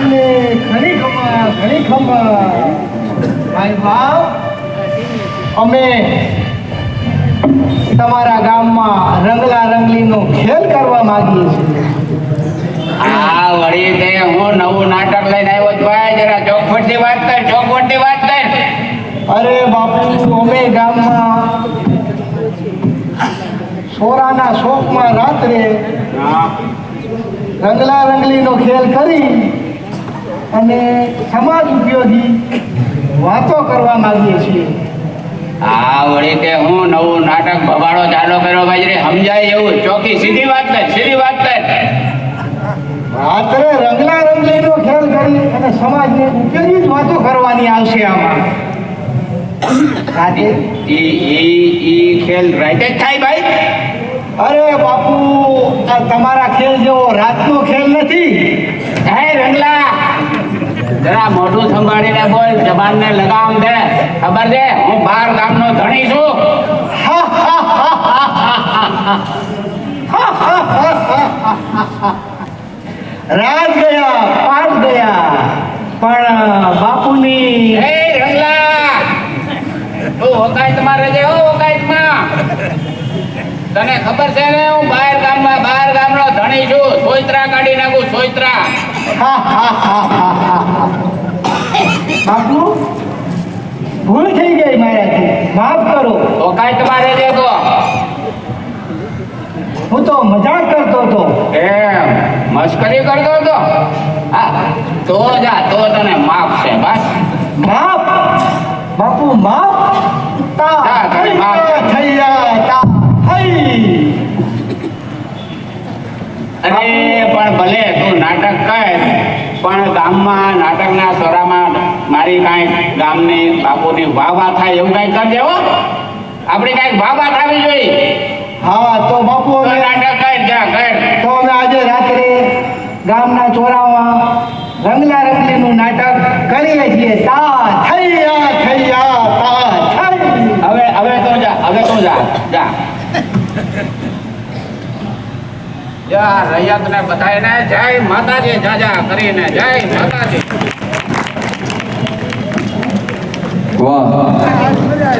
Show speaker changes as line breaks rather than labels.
બાપને ઘણી ખમા ભાઈ બાપ, અમે તમારા ગામમાં રંગલા રંગલીનો ખેલ કરવા માંગીએ છીએ.
આ વળી તે હું નવું નાટક લઈને આવ્યો છું ભાઈ, જરા ચોખવટથી વાત કર, ચોખવટથી વાત કર.
અરે બાપુ, અમે ગામમાં સોરાના શોખમાં રાત્રે રંગલા રંગલીનો ખેલ કરી અને સમાજ ઉપયોગી વાતો કરવા માંગીએ છીએ.
આ વળી તે હું નવું નાટક ભવાડો ચાલુ કર્યો ભાઈ, જરી સમજાય એવું ચોખ્ખી સીધી વાત કર, સીધી વાત કર.
રાત્રે રંગલા રંગલીનો ખેલ કરી અને સમાજને ઉપયોગી જ વાતો કરવાની આવશે આમાં. રાતે
ઈ ખેલ રાતે જ થાય ભાઈ?
અરે બાપુ, આ તમારા ખેલ જેવો રાતનો ખેલ નથી.
હે રંગલા, જરા મોઢું સંભાળીને બોલ, જબાનને લગામ દે. ખબર છે હું બાર ગામનો ધણી છું.
રાત ગયા પાટ ગયા, પણ બાપુની
હે રંગલા, તું ઓકાયતમાં રહેજે. હો ઓકાયતમાં. તને ખબર છે ને હું બહાર ગામનો ધણી છું. સોયત્રા કાઢી નાખું, સોયત્રા.
બાપુ, ભૂલ થઈ ગઈ મારાથી, માફ કરો.
ઓકાયતમાં રહેજે તો.
હું તો મજાક કરતો હતો.
એમ મસ્કરી કરતો હતો? હા, તો જા, તો તને માફ છે બસ.
માફ? બાપુ માફ?
જા, તને માફ છે. અરે પણ ભલે તું નાટક કર, પણ ગામમાં નાટકના સોરામાં મારી કાંઈ ગામની બાપુની વાહ થાય એવું કાંઈ કરજે હો. આપણી કાંઈક વાહ થવી જોઈએ.
હા તો બાપુ,
તો નાટક કર, જા કર.
તો અમે આજે રાત્રે ગામના ચોરામાં રંગલા રંગલીનું નાટક કરીએ છીએ. તા થૈયા થૈયા તા થઈ.
હવે તો જા, જા. જા રૈયતને બધાયને જય માતાજી જાજા કરીને, જય માતાજી.
વાહ.